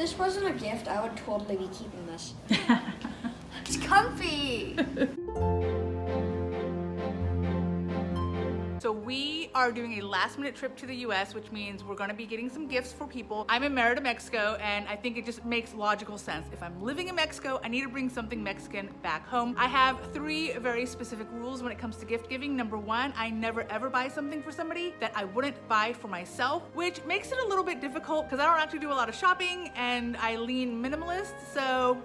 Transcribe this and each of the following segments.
this wasn't a gift, I would totally be keeping this. It's comfy. So we are doing a last minute trip to the US, which means we're gonna be getting some gifts for people. I'm in Merida, Mexico, and I think it just makes logical sense. If I'm living in Mexico, I need to bring something Mexican back home. I have 3 very specific rules when it comes to gift giving. Number 1, I never ever buy something for somebody that I wouldn't buy for myself, which makes it a little bit difficult because I don't actually do a lot of shopping and I lean minimalist, so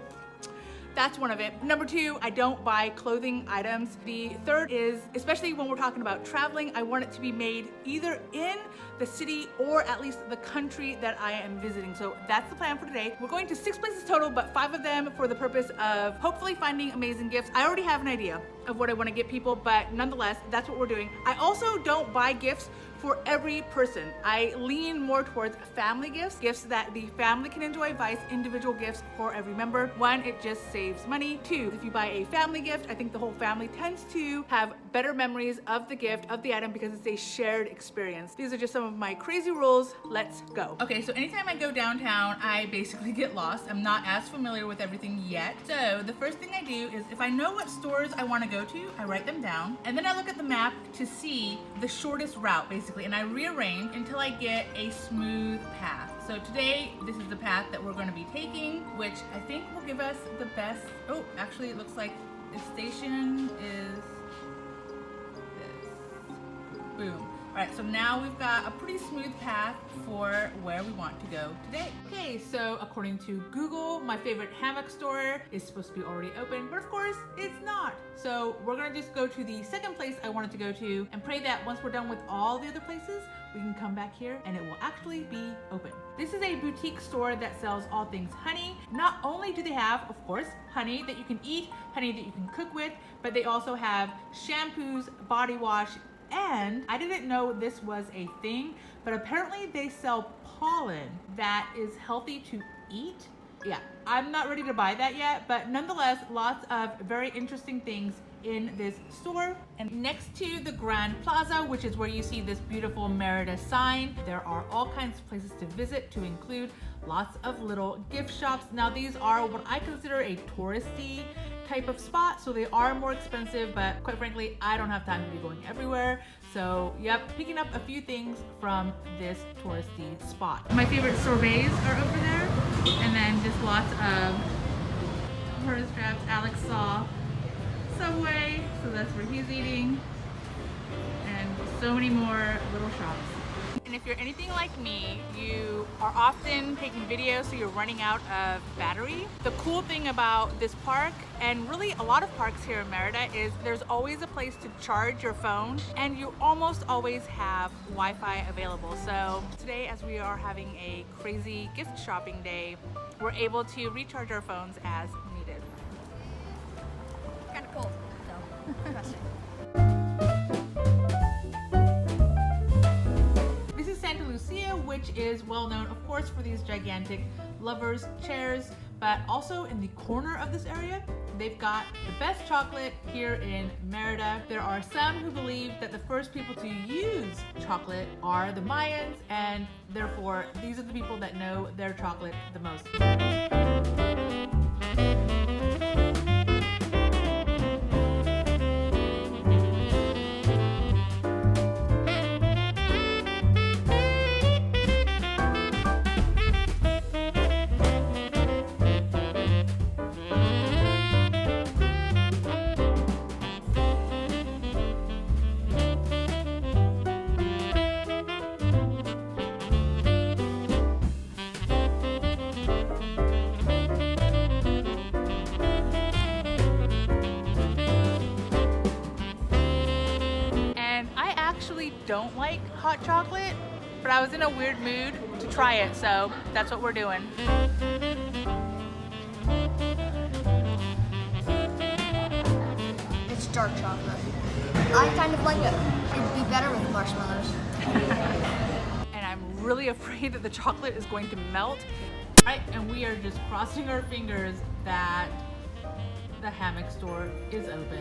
that's one of it. Number 2, I don't buy clothing items. The third is, especially when we're talking about traveling, I want it to be made either in the city or at least the country that I am visiting. So that's the plan for today. We're going to 6 places total, but 5 of them for the purpose of hopefully finding amazing gifts. I already have an idea of what I want to get people, but nonetheless, that's what we're doing. I also don't buy gifts for every person. I lean more towards family gifts, gifts that the family can enjoy versus individual gifts for every member. 1, it just saves money. 2, if you buy a family gift, I think the whole family tends to have better memories of the gift, of the item, because it's a shared experience. These are just some of my crazy rules. Let's go. Okay, so anytime I go downtown, I basically get lost. I'm not as familiar with everything yet. So the first thing I do is if I know what stores I want to go to, I write them down, and then I look at the map to see the shortest route, basically, and I rearrange until I get a smooth path. So today, this is the path that we're going to be taking, which I think will give us the best. Oh, actually, it looks like the station is this. Boom. All right, so now we've got a pretty smooth path for where we want to go today. Okay, so according to Google, my favorite hammock store is supposed to be already open, but of course it's not. So we're gonna just go to the second place I wanted to go to and pray that once we're done with all the other places, we can come back here and it will actually be open. This is a boutique store that sells all things honey. Not only do they have, of course, honey that you can eat, honey that you can cook with, but they also have shampoos, body wash, and I didn't know this was a thing, but apparently they sell pollen that is healthy to eat. Yeah, I'm not ready to buy that yet, but nonetheless, lots of very interesting things in this store. And next to the Grand Plaza, which is where you see this beautiful Merida sign, there are all kinds of places to visit, to include lots of little gift shops. Now these are what I consider a touristy type of spot, so they are more expensive, but quite frankly, I don't have time to be going everywhere. So yep, picking up a few things from this touristy spot. My favorite sorbets are over there, and then just lots of purse straps. Alex saw Subway, so that's where he's eating, and so many more little shops. And if you're anything like me, you are often taking videos, so you're running out of battery. The cool thing about this park, and really a lot of parks here in Merida, is there's always a place to charge your phone, and you almost always have Wi-Fi available. So today, as we are having a crazy gift shopping day, we're able to recharge our phones as needed. Kind of cool, so interesting. Which is well known, of course, for these gigantic lovers chairs, but also in the corner of this area, they've got the best chocolate here in Merida. There are some who believe that the first people to use chocolate are the Mayans, and therefore these are the people that know their chocolate the most. Don't like hot chocolate, but I was in a weird mood to try it, so that's what we're doing. It's dark chocolate. I kind of like it. It'd be better with marshmallows. And I'm really afraid that the chocolate is going to melt. All right, and we are just crossing our fingers that the Hammock store is open.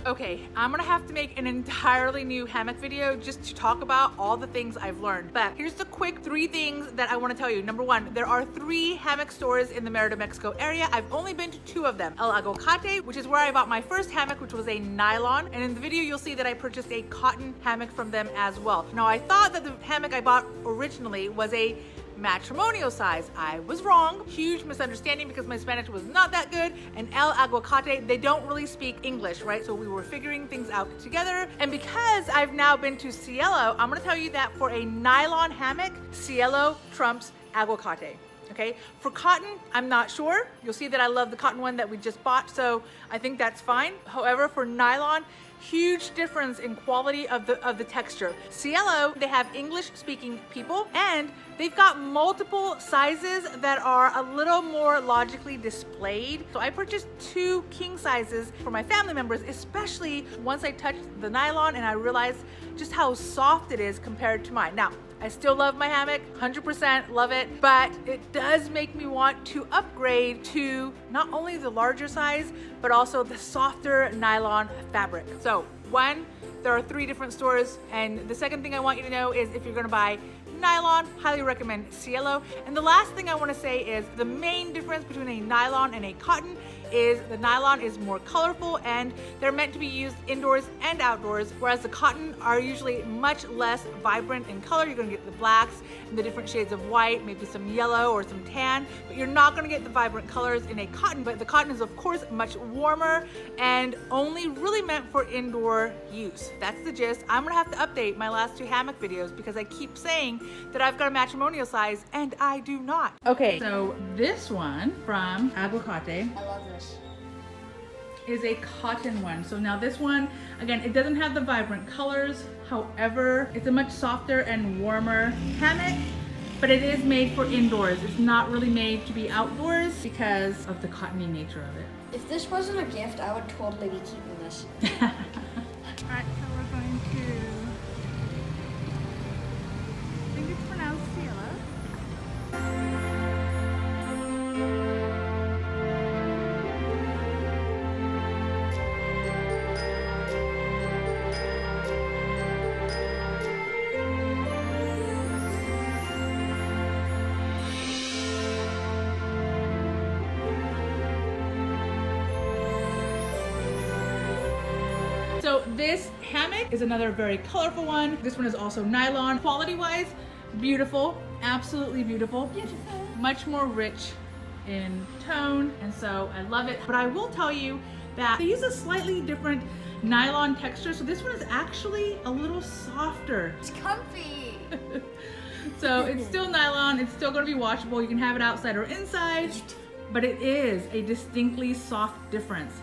Okay, I'm gonna have to make an entirely new hammock video just to talk about all the things I've learned. But here's the quick 3 things that I wanna tell you. Number 1, there are 3 hammock stores in the Merida, Mexico area. I've only been to 2 of them. El Aguacate, which is where I bought my first hammock, which was a nylon. And in the video, you'll see that I purchased a cotton hammock from them as well. Now, I thought that the hammock I bought originally was a matrimonial size. I was wrong. Huge misunderstanding because my Spanish was not that good, and El Aguacate, they don't really speak English, right? So we were figuring things out together. And because I've now been to Cielo, I'm gonna tell you that for a nylon hammock, Cielo trumps Aguacate. Okay, for cotton, I'm not sure. You'll see that I love the cotton one that we just bought, so I think that's fine. However, for nylon, huge difference in quality of the texture. Cielo, they have English speaking people, and they've got multiple sizes that are a little more logically displayed. So I purchased 2 king sizes for my family members, especially once I touched the nylon and I realized just how soft it is compared to mine. Now, I still love my hammock, 100% love it, but it does make me want to upgrade to not only the larger size, but also the softer nylon fabric. So 1, there are 3 different stores, and the second thing I want you to know is if you're gonna buy nylon, highly recommend Cielo. And the last thing I want to say is the main difference between a nylon and a cotton is the nylon is more colorful and they're meant to be used indoors and outdoors, whereas the cotton are usually much less vibrant in color. You're gonna get the blacks and the different shades of white, maybe some yellow or some tan, but you're not gonna get the vibrant colors in a cotton. But the cotton is of course much warmer and only really meant for indoor use. That's the gist. I'm gonna have to update my last 2 hammock videos because I keep saying that I've got a matrimonial size and I do not. Okay, so this one from Aguacate, I love this. is a cotton one. So now this one, again, it doesn't have the vibrant colors. However, it's a much softer and warmer hammock, but it is made for indoors. It's not really made to be outdoors because of the cottony nature of it. If this wasn't a gift, I would totally be keeping this. All right, so we're going to, I think it's pronounced Cielo. So this hammock is another very colorful one. This one is also nylon. Quality-wise, beautiful, absolutely beautiful. Beautiful. Much more rich in tone, and so I love it. But I will tell you that they use a slightly different nylon texture. So this one is actually a little softer. It's comfy. So it's still nylon, it's still gonna be washable. You can have it outside or inside, but it is a distinctly soft difference.